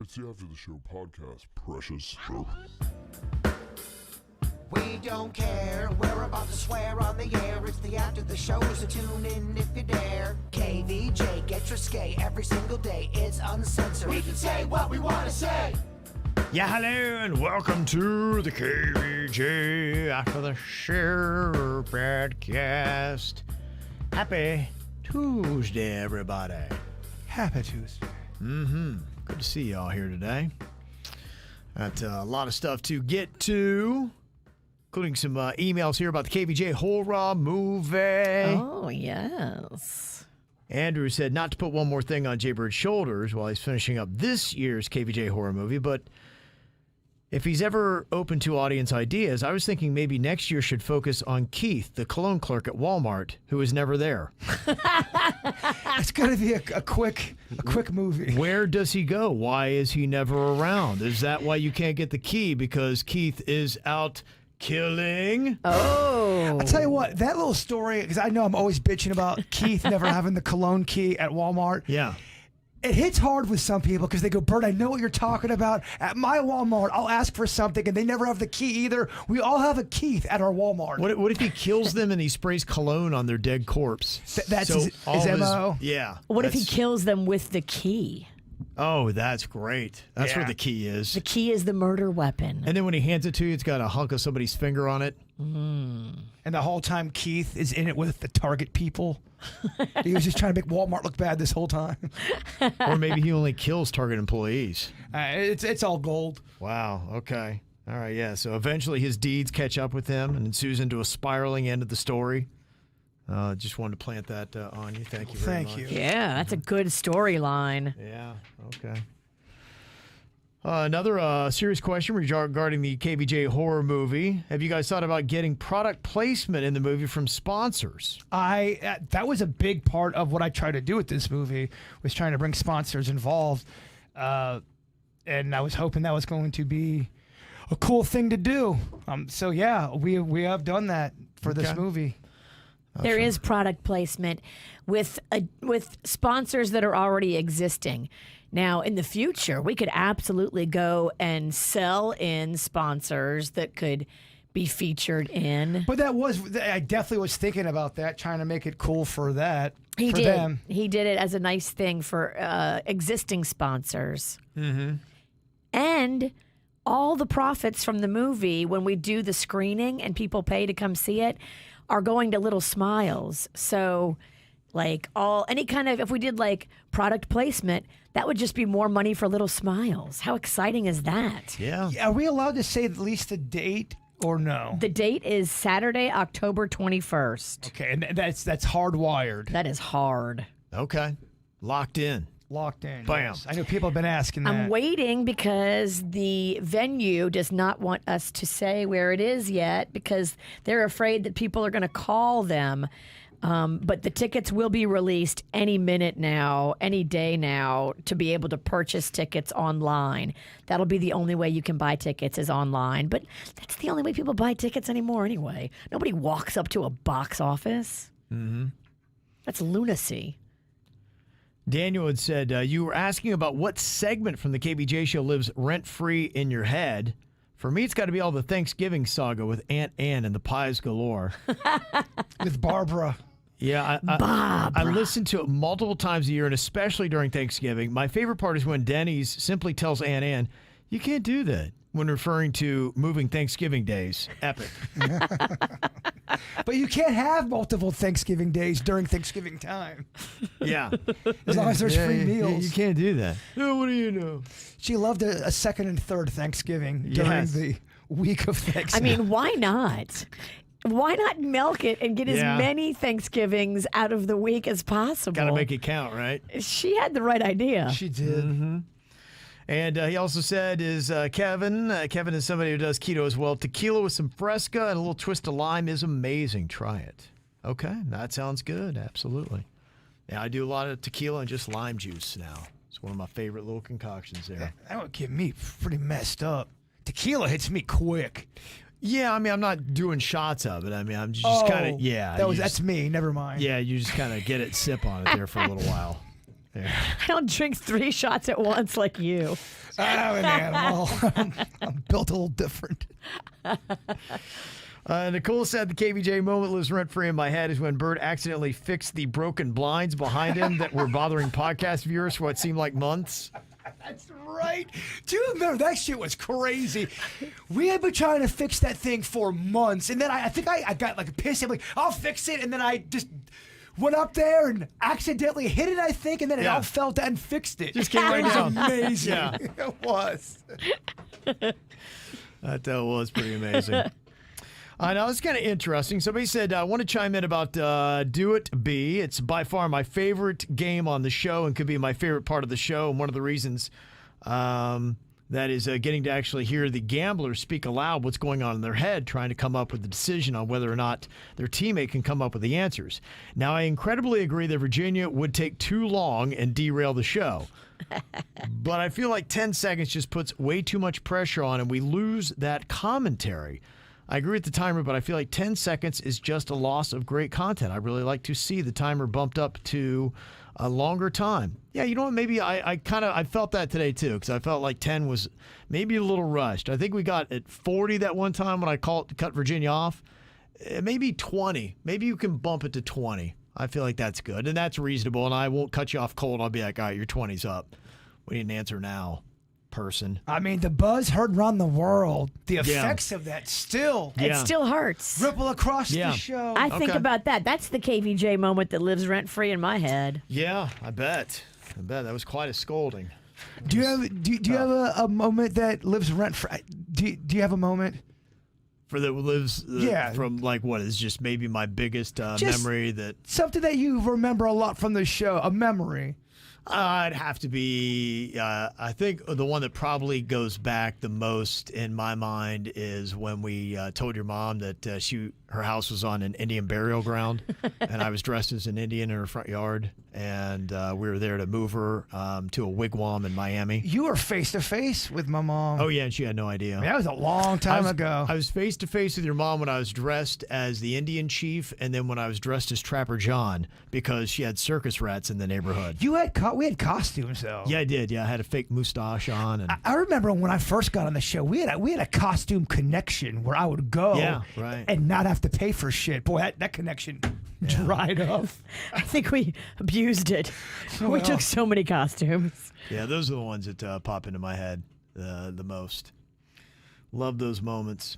It's the After the Show podcast, precious. We don't care, we're about to swear on the air. It's the After the Show, so tune in if you dare. KVJ, get your skate every single day. It's uncensored. We can say what we want to say. Yeah, hello, and welcome to the KVJ After the Show podcast. Happy Tuesday, everybody. Happy Tuesday. Good to see y'all here today. Got a lot of stuff to get to, including some emails here about the KVJ horror movie. Oh, yes. Andrew said not to put one more thing on Jaybird's shoulders while he's finishing up this year's KVJ horror movie, but if he's ever open to audience ideas, I was thinking maybe next year should focus on Keith, the cologne clerk at Walmart, who is never there. It's going to be a quick movie. Where does he go? Why is he never around? Is that why you can't get the key? Because Keith is out killing? Oh. I'll tell you what, that little story, because I know I'm always bitching about Keith never having the cologne key at Walmart. Yeah. It hits hard with some people because they go, Bert, I know what you're talking about. At my Walmart, I'll ask for something, and they never have the key either. We all have a Keith at our Walmart. What if he kills them and he sprays cologne on their dead corpse? That's So his all MO? Yeah. What if he that's- kills them with the key? Oh, that's great. That's Yeah. where the key is. The key is the murder weapon. And then when he hands it to you, it's got a hunk of somebody's finger on it. And the whole time Keith is in it with the Target people. He was just trying to make Walmart look bad this whole time. Or maybe he only kills Target employees. It's all gold. Wow. Okay. All right. Yeah. So eventually his deeds catch up with him and ensues into a spiraling end of the story. Just wanted to plant that on you. Thank you very much. Thank you. Yeah, that's a good storyline. Yeah. Okay. Another serious question regarding the KVJ horror movie. Have you guys thought about getting product placement in the movie from sponsors? That was a big part of what I tried to do with this movie, was trying to bring sponsors involved, and I was hoping that was going to be a cool thing to do. So yeah, we have done that for this Okay. movie. There is product placement with sponsors that are already existing. Now, in the future, we could absolutely go and sell in sponsors that could be featured in. But I definitely was thinking about that, trying to make it cool for that. He for did. them. He did it as a nice thing for existing sponsors. Mm-hmm. And all the profits from the movie, when we do the screening and people pay to come see it, are going to Little Smiles. So, like if we did like product placement, that would just be more money for Little Smiles. How exciting is that? Yeah. Are we allowed to say at least the date or no? The date is Saturday, October 21st. Okay, and that's hardwired, That is hard. Okay. Locked in. locked in. Bam. Yes. I know people have been asking that. I'm waiting because the venue does not want us to say where it is yet because they're afraid that people are going to call them. But the tickets will be released any minute now, any day now, to be able to purchase tickets online. That'll be the only way you can buy tickets is online. But that's the only way people buy tickets anymore anyway. Nobody walks up to a box office. Mm-hmm. That's lunacy. Daniel had said, you were asking about what segment from the KVJ show lives rent-free in your head. For me, it's got to be all the Thanksgiving saga with Aunt Ann and the pies galore. With Barbara. Yeah, I listen to it multiple times a year, and especially during Thanksgiving. My favorite part is when Denny's simply tells Aunt Ann, you can't do that, when referring to moving Thanksgiving days. Epic. But you can't have multiple Thanksgiving days during Thanksgiving time. Yeah. As long as there's free meals. You can't do that. Oh, what do you know? She loved a second and third Thanksgiving during Yes. the week of I Thanksgiving. mean, why not? Why not milk it and get as Yeah. many Thanksgivings out of the week as possible? Got to make it count, right? She had the right idea. She did. Mm-hmm. And he also said is Kevin. Kevin is somebody who does keto as well. Tequila with some Fresca and a little twist of lime is amazing. Try it. Okay, that sounds good. Absolutely. Yeah, I do a lot of tequila and just lime juice now. It's one of my favorite little concoctions there. That would get me pretty messed up. Tequila hits me quick. Yeah, I mean, I'm not doing shots of it. I mean, I'm just kind of, yeah. That's me. Never mind. Yeah, you just kind of get it, sip on it there for a little while. Yeah. I don't drink 3 shots at once like you. I'm an animal. I'm built a little different. Nicole said the KVJ moment lives rent-free in my head is when Bert accidentally fixed the broken blinds behind him that were bothering podcast viewers for what seemed like months. That's right. Do you remember that shit was crazy? We had been trying to fix that thing for months, and then I think I got like pissed. I'm like, I'll fix it, and then I just went up there and accidentally hit it, I think, and then it all fell down and fixed it. Just came right down. Amazing. Yeah. It was. That was pretty amazing. I know, it's kind of interesting. Somebody said, I want to chime in about Do It Be. It's by far my favorite game on the show and could be my favorite part of the show. And one of the reasons that is getting to actually hear the gamblers speak aloud what's going on in their head, trying to come up with a decision on whether or not their teammate can come up with the answers. Now, I incredibly agree that Virginia would take too long and derail the show. But I feel like 10 seconds just puts way too much pressure on and we lose that commentary. I agree with the timer, but I feel like 10 seconds is just a loss of great content. I really like to see the timer bumped up to a longer time. Yeah, you know what? Maybe I felt that today too, because I felt like 10 was maybe a little rushed. I think we got at 40 that one time when I cut Virginia off. Maybe 20. Maybe you can bump it to 20. I feel like that's good, and that's reasonable, and I won't cut you off cold. I'll be like, all right, your 20's up. We need an answer now. Person. I mean, the buzz heard around the world. The effects of that still It still hurts. ripple across the show. I think about that. That's the KVJ moment that lives rent free in my head. Yeah, I bet. That was quite a scolding. Do you have a moment that lives rent free? Do you have a moment? For that lives from like what is just maybe my biggest memory that something that you remember a lot from the show, a memory. It'd have to be, I think the one that probably goes back the most in my mind is when we told your mom that her house was on an Indian burial ground, and I was dressed as an Indian in her front yard, and we were there to move her to a wigwam in Miami. You were face to face with my mom. Oh yeah, and she had no idea. I mean, that was a long time ago. I was face to face with your mom when I was dressed as the Indian chief, and then when I was dressed as Trapper John because she had circus rats in the neighborhood. We had costumes though. Yeah, I did. Yeah, I had a fake mustache on. And I remember when I first got on the show, we had a costume connection where I would go and not have to pay for shit. Boy, that connection dried up. I think we abused it. We took so many costumes. Yeah, those are the ones that pop into my head the most. Love those moments.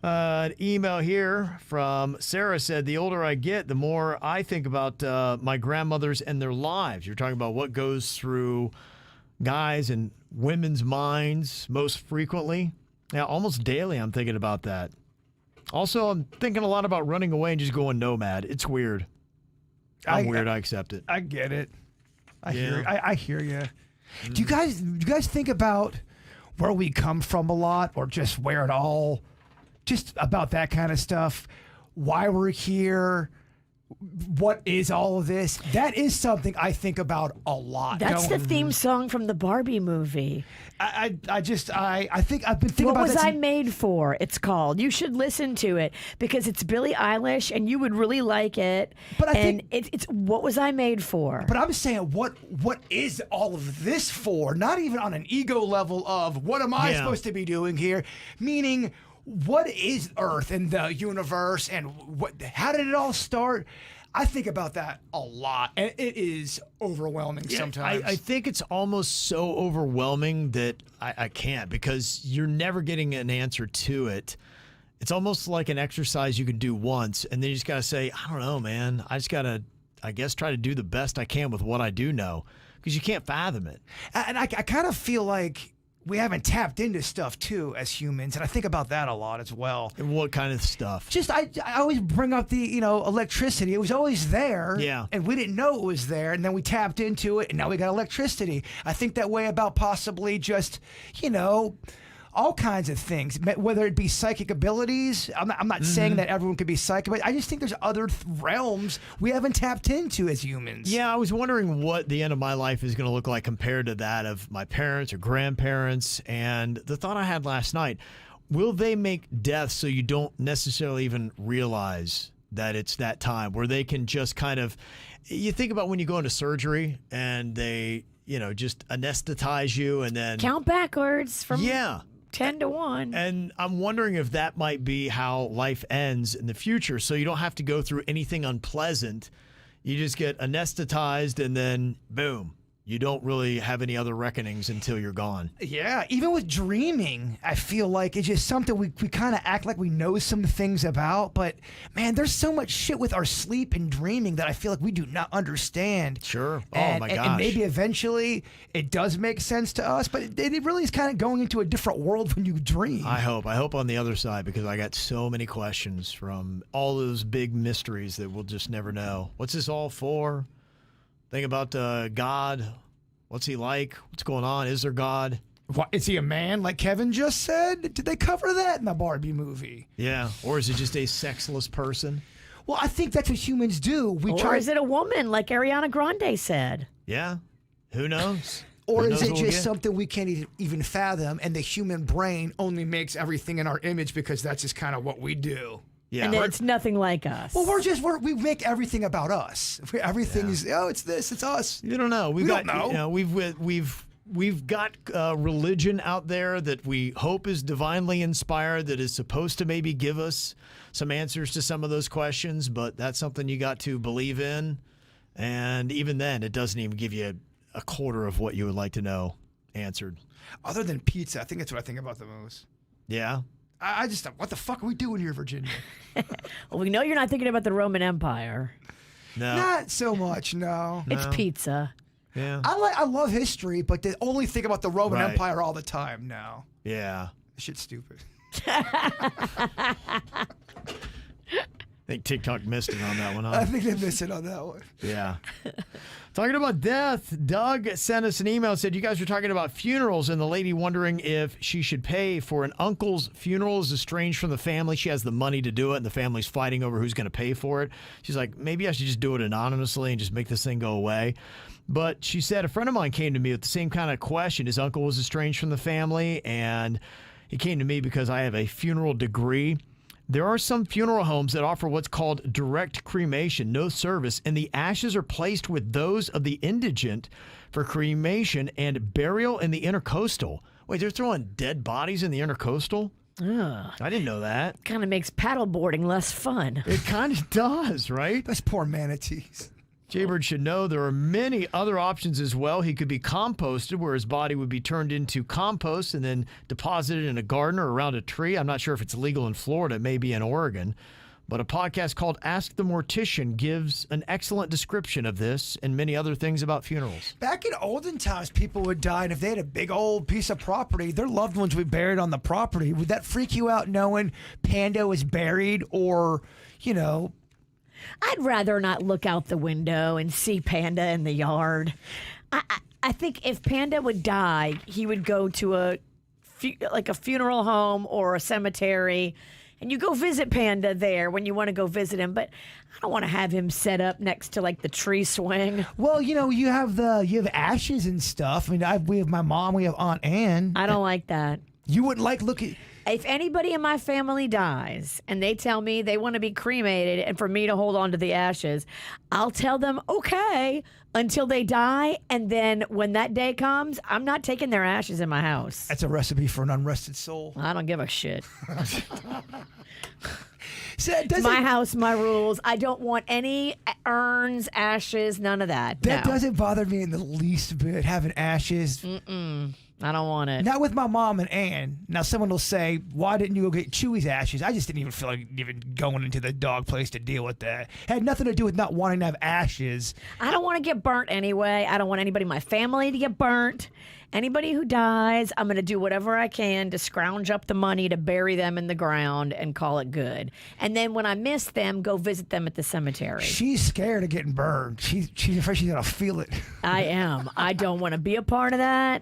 An email here from Sarah said, the older I get, the more I think about my grandmothers and their lives. You're talking about what goes through guys and women's minds most frequently. Yeah, almost daily I'm thinking about that. Also, I'm thinking a lot about running away and just going nomad. It's weird. I'm weird. I accept it. I get it. I hear you. Do you guys think about where we come from a lot, or just where it all? Just about that kind of stuff, why we're here, what is all of this? That is something I think about a lot. That's the theme song from the Barbie movie. I think I've been thinking What about Was that I Made For? It's called. You should listen to it because it's Billie Eilish and you would really like it. But I think it's What Was I Made For? But I'm saying what is all of this for? Not even on an ego level of what am I supposed to be doing here? Meaning, what is Earth and the universe, and how did it all start? I think about that a lot, and it is overwhelming sometimes. I think it's almost so overwhelming that I can't, because you're never getting an answer to it. It's almost like an exercise you can do once, and then you just got to say, I don't know, man. I just got to, I guess, try to do the best I can with what I do know, because you can't fathom it. And I kind of feel like we haven't tapped into stuff too as humans, and I think about that a lot as well. And what kind of stuff? Just I always bring up the electricity. It was always there, and we didn't know it was there, and then we tapped into it, and now we got electricity. I think that way about possibly just all kinds of things, whether it be psychic abilities. I'm not saying that everyone could be psychic, but I just think there's other realms we haven't tapped into as humans. Yeah, I was wondering what the end of my life is going to look like compared to that of my parents or grandparents. And the thought I had last night, will they make death so you don't necessarily even realize that it's that time, where they can just kind of, you think about when you go into surgery and they just anesthetize you and then Count backwards from Yeah. 10 to 1. And I'm wondering if that might be how life ends in the future. So you don't have to go through anything unpleasant. You just get anesthetized and then boom. You don't really have any other reckonings until you're gone. Yeah, even with dreaming, I feel like it's just something we kind of act like we know some things about. But, man, there's so much shit with our sleep and dreaming that I feel like we do not understand. Sure. And, Oh, my gosh. And maybe eventually it does make sense to us, but it really is kind of going into a different world when you dream. I hope on the other side, because I got so many questions from all those big mysteries that we'll just never know. What's this all for? Think about God. What's he like? What's going on? Is there God? What, is he a man like Kevin just said? Did they cover that in the Barbie movie? Yeah. Or is it just a sexless person? Well, I think that's what humans do. Or is it a woman like Ariana Grande said? Yeah. Who knows? Or Who is knows it what we'll just get? something we can't even fathom, and the human brain only makes everything in our image because that's just kind of what we do? Yeah. And it's nothing like us. Well, we make everything about us. Everything is it's this, it's us. You don't know. We don't know. We've got religion out there that we hope is divinely inspired, that is supposed to maybe give us some answers to some of those questions, but that's something you got to believe in. And even then, it doesn't even give you a quarter of what you would like to know answered. Other than pizza, I think that's what I think about the most. Yeah. I just, what the fuck are we doing here, Virginia? Well, we know you're not thinking about the Roman Empire. No. Not so much, no. It's pizza. Yeah. I love history, but they only think about the Roman Right. Empire all the time now. Yeah. Shit's stupid. I think TikTok missed it on that one, huh? I think they missed it on that one. Yeah. Talking about death, Doug sent us an email and said, you guys were talking about funerals, and the lady wondering if she should pay for an uncle's funeral is estranged from the family. She has the money to do it, and the family's fighting over who's going to pay for it. She's like, maybe I should just do it anonymously and just make this thing go away. But she said a friend of mine came to me with the same kind of question. His uncle was estranged from the family, and he came to me because I have a funeral degree. There are some funeral homes that offer what's called direct cremation, no service, and the ashes are placed with those of the indigent for cremation and burial in the intercoastal. Wait, they're throwing dead bodies in the intercoastal? Ugh. I didn't know that. Kind of makes paddleboarding less fun. It kind of does, right? Those poor manatees. Jaybird should know there are many other options as well. He could be composted, where his body would be turned into compost and then deposited in a garden or around a tree. I'm not sure if it's legal in Florida. It may be in Oregon. But a podcast called Ask the Mortician gives an excellent description of this and many other things about funerals. Back in olden times, people would die, and if they had a big old piece of property, their loved ones would be buried on the property. Would that freak you out knowing Panda was buried or, I'd rather not look out the window and see Panda in the yard. I think if Panda would die, he would go to a funeral home or a cemetery, and you go visit Panda there when you want to go visit him. But I don't want to have him set up next to like the tree swing. Well, you have ashes and stuff. I mean, we have my mom, we have Aunt Ann. I don't like that. You wouldn't like looking. If anybody in my family dies and they tell me they want to be cremated and for me to hold on to the ashes, I'll tell them, okay, until they die. And then when that day comes, I'm not taking their ashes in my house. That's a recipe for an unrested soul. I don't give a shit. So it It's doesn't, my house, my rules. I don't want any urns, ashes, none of that. that No. doesn't bother me in the least bit, having ashes. I don't want it. Not with my mom and Ann. Now, someone will say, why didn't you go get Chewy's ashes? I just didn't even feel like even going into the dog place to deal with that. It had nothing to do with not wanting to have ashes. I don't want to get burnt anyway. I don't want anybody in my family to get burnt. Anybody who dies, I'm going to do whatever I can to scrounge up the money to bury them in the ground and call it good. And then when I miss them, go visit them at the cemetery. She's scared of getting burned. She's afraid she's going to feel it. I am. I don't want to be a part of that.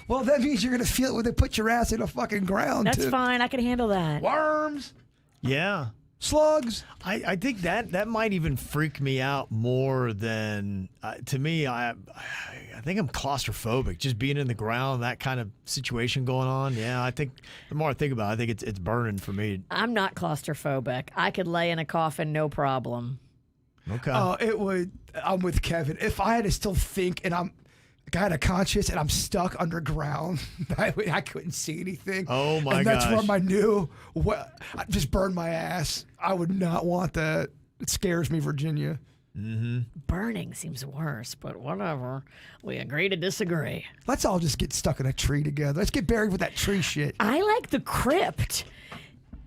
Well, that means you're going to feel it when they put your ass in the fucking ground, That's too. fine. I can handle that. Worms, Yeah. slugs. I think that might even freak me out more than to me. I think I'm claustrophobic. Just being in the ground, that kind of situation going on. Yeah, I think the more I think about it, I think it's burning for me. I'm not claustrophobic. I could lay in a coffin, no problem. Okay. Oh, it would. I'm with Kevin. If I had to still think and I'm I got a conscious and I'm stuck underground. I couldn't see anything. Oh my And that's gosh. where I knew I just burned my ass. I would not want that. It scares me, Virginia. Burning seems worse, but whatever. We agree to disagree. Let's all just get stuck in a tree together. Let's get buried with that tree shit. I like the crypt.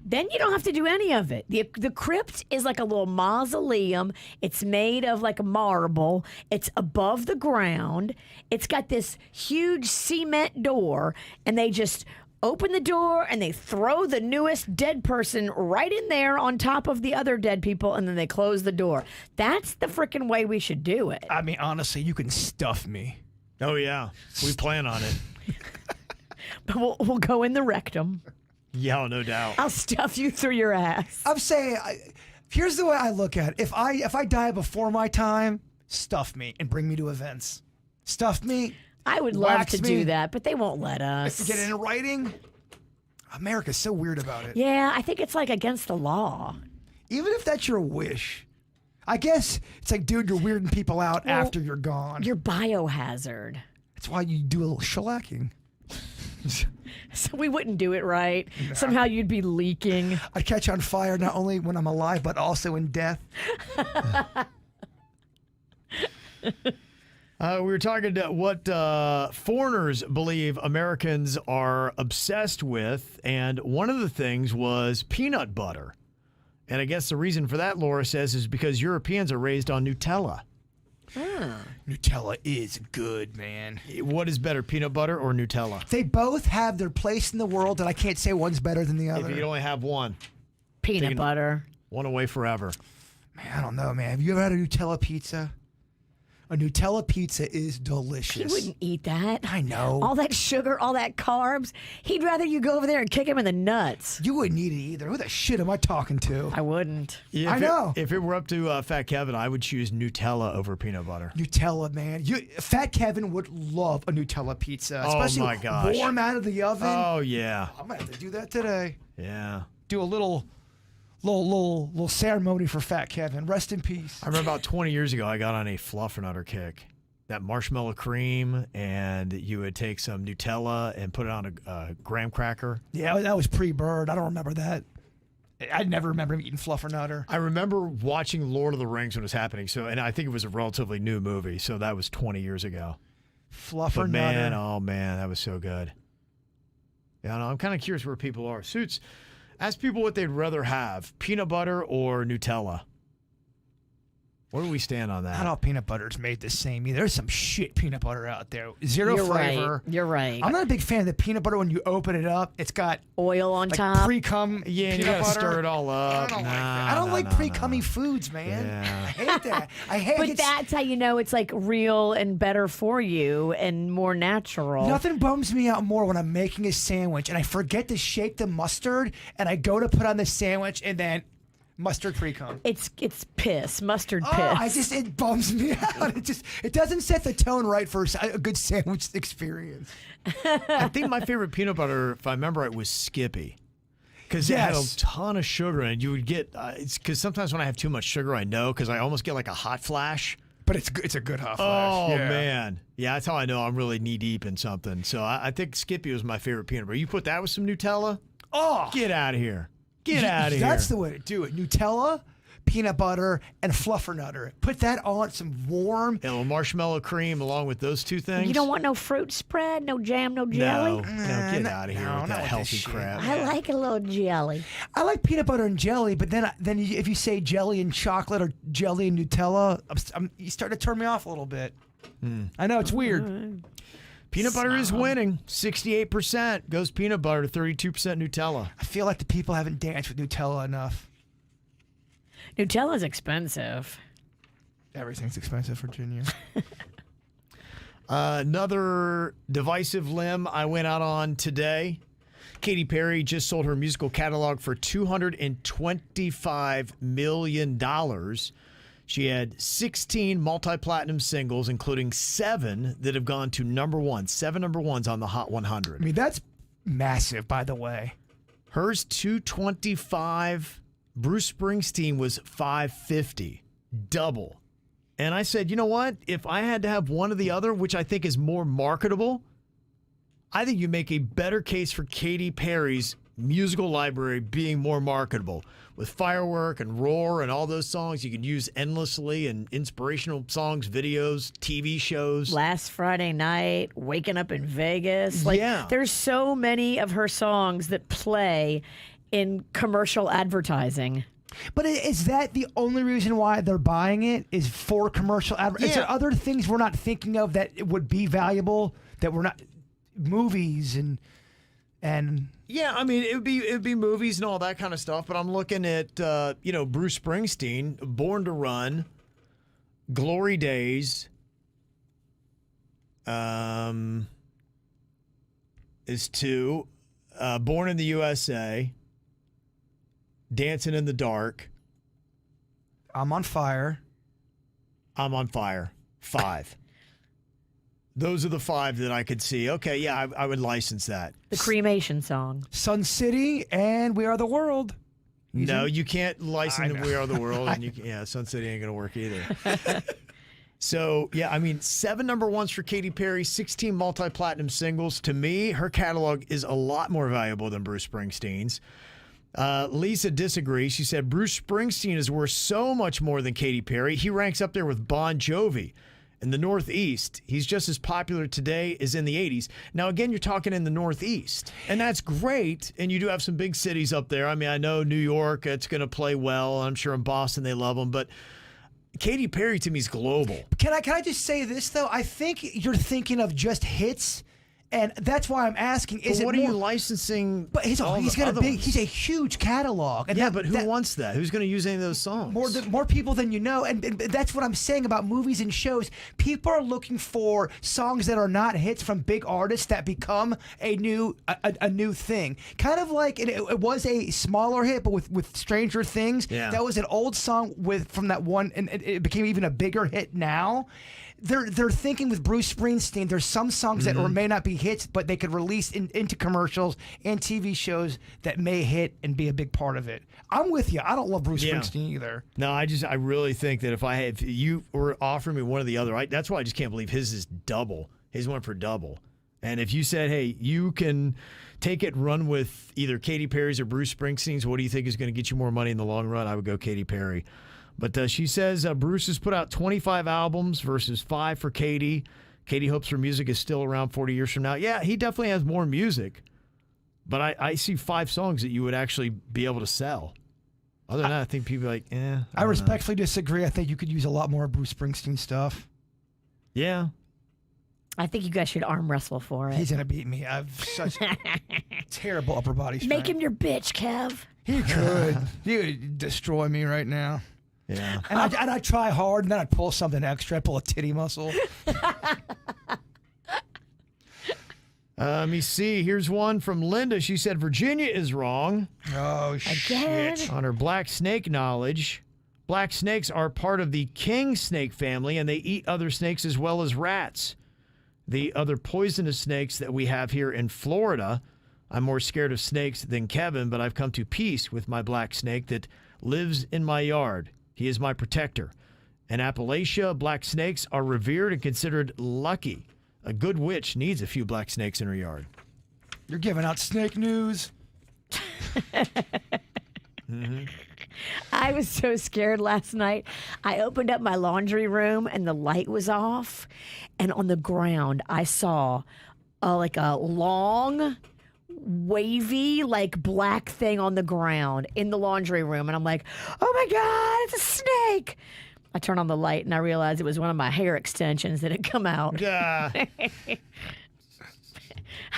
Then you don't have to do any of it. The crypt is like a little mausoleum. It's made of like a marble. It's above the ground. It's got this huge cement door, and they just open the door and they throw the newest dead person right in there on top of the other dead people, and then they close the door. That's the freaking way we should do it. I mean, honestly, you can stuff me. Oh yeah, we plan on it. But we'll go in the rectum. Yeah, no doubt. I'll stuff you through your ass. I'm saying, here's the way I look at it. If I die before my time, stuff me and bring me to events. Stuff me. I would love wax to me. do that, but they won't let us. Get it in writing. America's so weird about it. Yeah, I think it's like against the law. Even if that's your wish. I guess it's like, dude, you're weirding people out after you're gone. You're biohazard. That's why you do a little shellacking. So we wouldn't do it right. Somehow you'd be leaking. I catch on fire not only when I'm alive, but also in death. We were talking about what foreigners believe Americans are obsessed with, and one of the things was peanut butter. And I guess the reason for that, Laura says, is because Europeans are raised on Nutella. Nutella is good, man. What is better, peanut butter or Nutella? They both have their place in the world, and I can't say one's better than the other. If you could only have one, Peanut butter. one away forever. Man, I don't know, man. Have you ever had a Nutella pizza? A Nutella pizza is delicious. He wouldn't eat that. I know. All that sugar, all that carbs. He'd rather you go over there and kick him in the nuts. You wouldn't eat it either. Who the shit am I talking to? I wouldn't. Yeah, I know. If it were up to Fat Kevin, I would choose Nutella over peanut butter. Nutella, man. Fat Kevin would love a Nutella pizza. Oh, Especially my gosh. warm out of the oven. Oh, yeah. I might have to do that today. Yeah. Do a little ceremony for Fat Kevin. Rest in peace. I remember about 20 years ago, I got on a fluffernutter kick. That marshmallow cream, and you would take some Nutella and put it on a graham cracker. Yeah, that was pre-bird. I don't remember that. I never remember him eating fluffernutter. I remember watching Lord of the Rings when it was happening. So, and I think it was a relatively new movie. So that was 20 years ago. Fluffernutter. But man, oh man, that was so good. Yeah, no, I'm kind of curious where people are. Suits, ask people what they'd rather have: peanut butter or Nutella. Where do we stand on that? Not all peanut butter is made the same either. There's some shit peanut butter out there. Zero You're flavor. right. You're right. I'm not a big fan of the peanut butter when you open it up. It's got Oil on like top. pre-cum Yeah, and you peanut gotta butter. stir it all up. I don't like Nah, that. I don't nah, like nah, pre-cummy nah. foods, man. Yeah. I hate that. I hate But it. that's how you know it's like real and better for you and more natural. Nothing bums me out more when I'm making a sandwich and I forget to shake the mustard and I go to put on the sandwich and then mustard pre-cum. It's piss, mustard piss. It bums me out. It doesn't set the tone right for a good sandwich experience. I think my favorite peanut butter, if I remember right, was Skippy. Because it had a Yes. ton of sugar in it. You would get, it's because sometimes when I have too much sugar, I know, because I almost get like a hot flash. But it's a good hot Oh, flash. Yeah. man. Yeah, that's how I know I'm really knee deep in something. So I think Skippy was my favorite peanut butter. You put that with some Nutella? Oh, Get out of here. Get out of here. That's the way to do it. Nutella, peanut butter, and fluffernutter. Put that on some warm. A little marshmallow cream along with those two things. You don't want no fruit spread, no jam, no jelly? No, get out of here no, with not that with healthy this shit. crap. I like a little jelly. I like peanut butter and jelly, but then if you say jelly and chocolate or jelly and Nutella, you start to turn me off a little bit. I know, it's weird. Peanut butter is winning. 68% goes peanut butter, 32% Nutella. I feel like the people haven't danced with Nutella enough. Nutella's expensive. Everything's expensive, Virginia. Another divisive limb I went out on today. Katy Perry just sold her musical catalog for $225 million. She had 16 multi-platinum singles, including 7 that have gone to number one. 7 number ones on the Hot 100. I mean, that's massive, by the way. Hers 225. Bruce Springsteen was 550, double. And I said, you know what? If I had to have one or the other, which I think is more marketable, I think you make a better case for Katy Perry's musical library being more marketable. With Firework and Roar and all those songs you could use endlessly, and inspirational songs, videos, TV shows. Last Friday Night, Waking Up in Vegas. Like, Yeah. there's so many of her songs that play in commercial advertising. But is that the only reason why they're buying it? Is for commercial advertising? Is there other things we're not thinking of that would be valuable that we're not? Movies and Yeah, I mean, it'd be movies and all that kind of stuff, but I'm looking at Bruce Springsteen, Born to Run, Glory Days, is 2, Born in the USA, Dancing in the Dark, I'm on Fire. I'm on Fire, 5. Those are the 5 that I could see. Okay, yeah, I would license that. The cremation song. Sun City and We Are the World. No, you can't license know. We Are the World, and Sun City ain't gonna work either. So yeah, I mean, 7 number ones for Katy Perry, 16 multi-platinum singles. To me, her catalog is a lot more valuable than Bruce Springsteen's. Lisa disagrees. She said Bruce Springsteen is worth so much more than Katy Perry. He ranks up there with Bon Jovi. In the Northeast, he's just as popular today as in the 80s. Now, again, you're talking in the Northeast, and that's great, and you do have some big cities up there. I mean, I know New York, it's going to play well. I'm sure in Boston they love him, but Katy Perry to me is global. Can I just say this, though? I think you're thinking of just hits, and that's why I'm asking, is But it what more... are you licensing? But he's all the got a other big, ones? he's a huge catalog. And Yeah, but who wants that? Who's going to use any of those songs? more people than you know, and that's what I'm saying about movies and shows. People are looking for songs that are not hits from big artists that become a new thing. Kind of like it was a smaller hit, but with Stranger Things. Yeah. That was an old song from that one, and it became even a bigger hit now. They're thinking with Bruce Springsteen, there's some songs that may not be hits, but they could release into commercials and TV shows that may hit and be a big part of it. I'm with you. I don't love Bruce Springsteen either. No, I really think that if you were offering me one or the other, that's why I just can't believe his is double. His went for double. And if you said, hey, you can take it, run with either Katy Perry's or Bruce Springsteen's, what do you think is going to get you more money in the long run? I would go Katy Perry. But she says Bruce has put out 25 albums versus 5 for Katy. Katy hopes her music is still around 40 years from now. Yeah, he definitely has more music. But I see 5 songs that you would actually be able to sell. Other than that, I think people are like, I respectfully disagree. I think you could use a lot more Bruce Springsteen stuff. Yeah. I think you guys should arm wrestle for it. He's going to beat me. I have such terrible upper body strength. Make him your bitch, Kev. He could. He would destroy me right now. Yeah. And I try hard, and then I pull something extra. I pull a titty muscle. Let me see. Here's one from Linda. She said Virginia is wrong Oh, Again? shit. on her black snake knowledge. Black snakes are part of the king snake family, and they eat other snakes as well as rats. The other poisonous snakes that we have here in Florida, I'm more scared of snakes than Kevin, but I've come to peace with my black snake that lives in my yard. He is my protector. In Appalachia, black snakes are revered and considered lucky. A good witch needs a few black snakes in her yard. You're giving out snake news. I was so scared last night. I opened up my laundry room and the light was off. And on the ground, I saw like a long, wavy, like black thing on the ground in the laundry room. And I'm like, oh my God, it's a snake. I turned on the light and I realized it was one of my hair extensions that had come out. Yeah.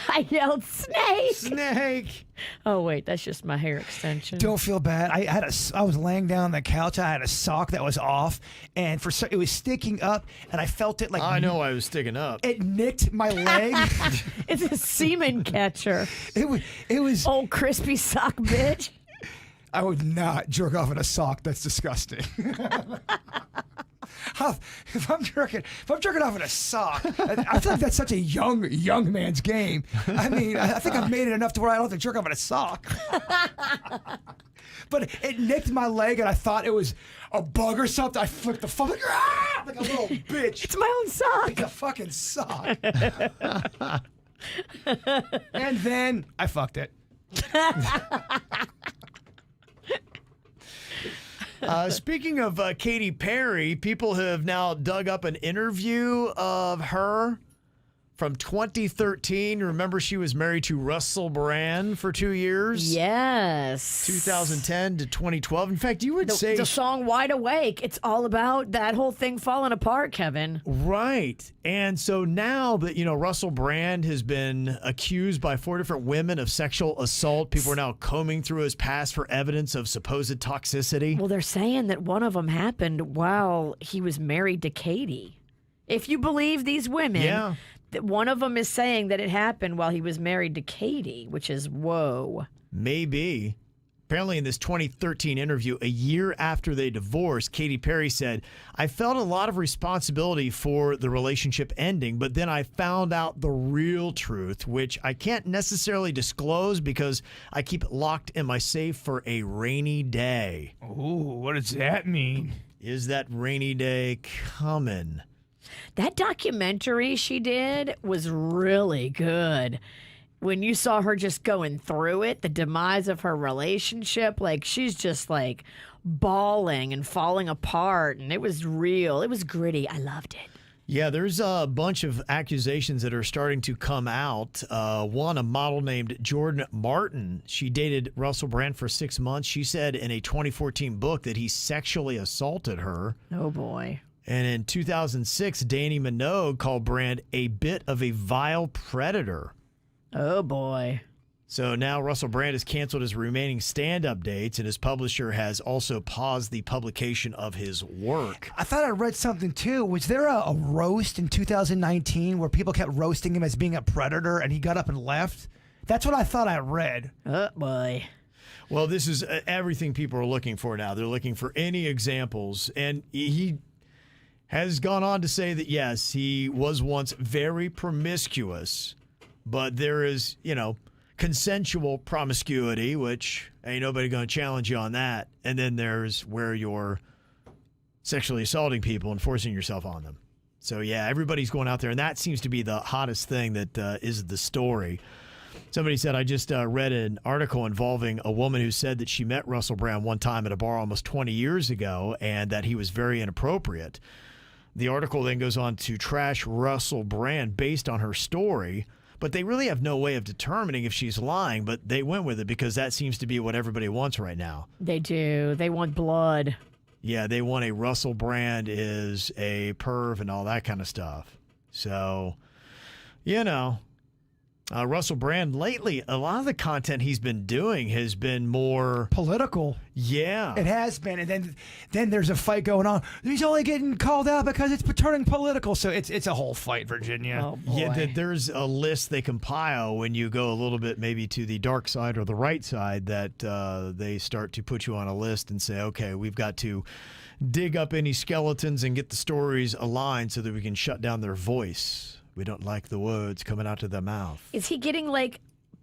I yelled, snake! Snake. Oh, wait, that's just my hair extension. Don't feel bad. I was laying down on the couch. I had a sock that was off, and it was sticking up, and I felt it like I know I was sticking up. it nicked my leg. It's a semen catcher. It was. Old crispy sock bitch. I would not jerk off in a sock. That's disgusting. If I'm jerking off in a sock, I feel like that's such a young man's game. I mean, I think I've made it enough to where I don't have to jerk off in a sock. But it nicked my leg, and I thought it was a bug or something. I flipped the phone like a little bitch. It's my own sock. It's a fucking sock. And then I fucked it. Speaking of Katy Perry, people have now dug up an interview of her from 2013. Remember, she was married to Russell Brand for 2 years? Yes. 2010 to 2012. In fact, you would say... The song Wide Awake, it's all about that whole thing falling apart, Kevin. Right. And so now that, Russell Brand has been accused by 4 different women of sexual assault, people are now combing through his past for evidence of supposed toxicity. Well, they're saying that one of them happened while he was married to Katie. If you believe these women... Yeah. One of them is saying that it happened while he was married to Katie, which is whoa. Maybe. Apparently in this 2013 interview, a year after they divorced, Katy Perry said, I felt a lot of responsibility for the relationship ending, but then I found out the real truth, which I can't necessarily disclose because I keep it locked in my safe for a rainy day. Ooh, what does that mean? Is that rainy day coming? That documentary she did was really good. When you saw her just going through it, the demise of her relationship, like she's just like bawling and falling apart, and it was real. It was gritty. I loved it. Yeah, there's a bunch of accusations that are starting to come out. One, a model named Jordan Martin. She dated Russell Brand for 6 months. She said in a 2014 book that he sexually assaulted her. Oh, boy. And in 2006, Danny Minogue called Brand a bit of a vile predator. Oh, boy. So now Russell Brand has canceled his remaining stand-up dates, and his publisher has also paused the publication of his work. I thought I read something, too. Was there a roast in 2019 where people kept roasting him as being a predator, and he got up and left? That's what I thought I read. Oh, boy. Well, this is everything people are looking for now. They're looking for any examples, and he has gone on to say that, yes, he was once very promiscuous, but there is, consensual promiscuity, which ain't nobody going to challenge you on that. And then there's where you're sexually assaulting people and forcing yourself on them. So, yeah, everybody's going out there, and that seems to be the hottest thing that is the story. Somebody said, I just read an article involving a woman who said that she met Russell Brand one time at a bar almost 20 years ago and that he was very inappropriate. The article then goes on to trash Russell Brand based on her story, but they really have no way of determining if she's lying, but they went with it because that seems to be what everybody wants right now. They do. They want blood. Yeah, they want a Russell Brand is a perv and all that kind of stuff. So, Russell Brand lately, a lot of the content he's been doing has been more political. Yeah. It has been. And then there's a fight going on. He's only getting called out because it's turning political. So it's a whole fight, Virginia. Oh, boy. Yeah, there's a list they compile when you go a little bit maybe to the dark side or the right side that they start to put you on a list and say, okay, we've got to dig up any skeletons and get the stories aligned so that we can shut down their voice. We don't like the words coming out of their mouth. Is he getting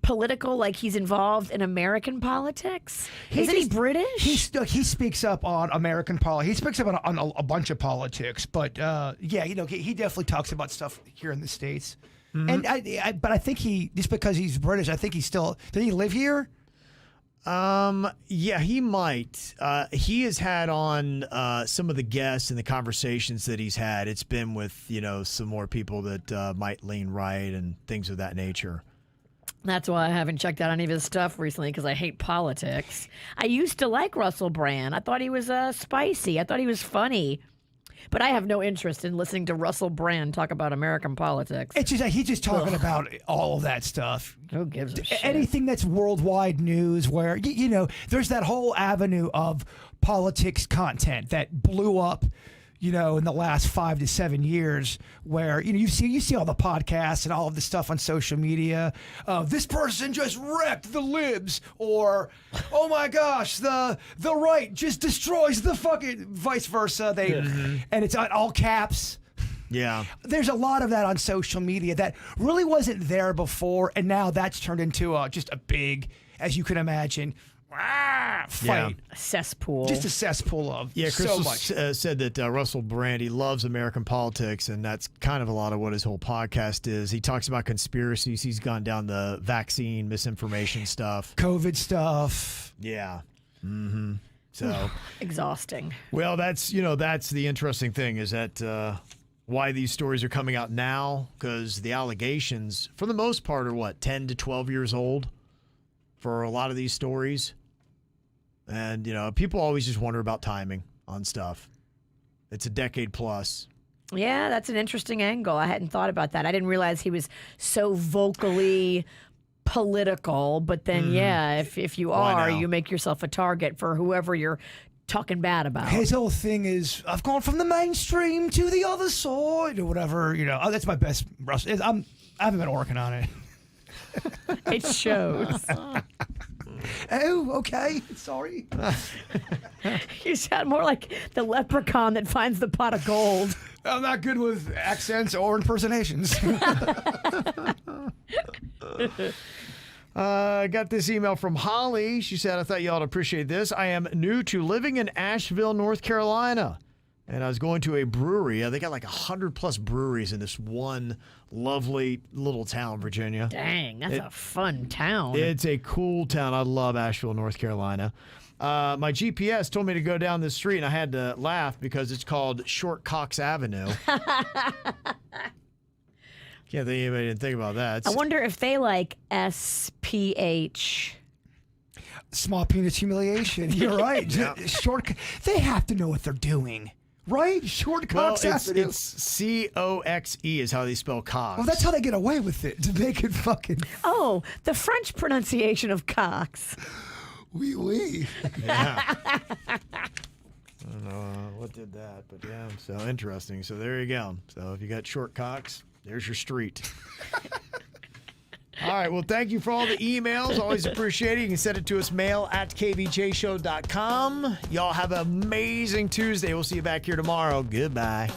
political, like he's involved in American politics? Isn't he British? He speaks up on American politics. He speaks up on a bunch of politics, but he definitely talks about stuff here in the States. Mm-hmm. But I think just because he's British, I think he's still. Did he live here? Yeah, he might. He has had on some of the guests and the conversations that he's had. It's been with, some more people that might lean right and things of that nature. That's why I haven't checked out any of his stuff recently, because I hate politics. I used to like Russell Brand. I thought he was spicy. I thought he was funny. But I have no interest in listening to Russell Brand talk about American politics. It's just he's just talking about all of that stuff. Who gives a shit? Anything that's worldwide news where, there's that whole avenue of politics content that blew up, in the last 5 to 7 years, where you see all the podcasts and all of the stuff on social media. This person just wrecked the libs, or oh my gosh, the right just destroys the fucking vice versa. And it's all caps. Yeah. There's a lot of that on social media that really wasn't there before, and now that's turned into just a big, as you can imagine, fight. A cesspool. Just a cesspool of so Crystal much. said that Russell Brand, he loves American politics, and that's kind of a lot of what his whole podcast is. He talks about conspiracies. He's gone down the vaccine misinformation stuff. COVID stuff. Yeah. Mm-hmm. So exhausting. Well, that's the interesting thing is that why these stories are coming out now, because the allegations, for the most part, are 10 to 12 years old for a lot of these stories. And, people always just wonder about timing on stuff. It's a decade plus. Yeah, that's an interesting angle. I hadn't thought about that. I didn't realize he was so vocally political. But then, if you are, you make yourself a target for whoever you're talking bad about. His whole thing is, I've gone from the mainstream to the other side, or whatever. That's my best. I haven't been working on it. It shows. Oh, okay. Sorry. You sound more like the leprechaun that finds the pot of gold. I'm not good with accents or impersonations. I got this email from Holly. She said, I thought you ought to appreciate this. I am new to living in Asheville, North Carolina. And I was going to a brewery. They got like 100+ breweries in this one lovely little town, Virginia. Dang, that's a fun town. It's a cool town. I love Asheville, North Carolina. My GPS told me to go down this street, and I had to laugh because it's called Short Cox Avenue. Can't think anybody didn't think about that. I wonder if they like SPH. Small penis humiliation. You're right. They have to know what they're doing. Right? Short Cox Avenue. It's COXE is how they spell Cox. Well, that's how they get away with it, to make it fucking... Oh, the French pronunciation of Cox. Oui, oui. Yeah. I don't know what did that, but yeah, so interesting. So there you go. So if you got Short Cox, there's your street. All right. Well, thank you for all the emails. Always appreciate it. You can send it to us, mail@kvjshow.com. Y'all have an amazing Tuesday. We'll see you back here tomorrow. Goodbye.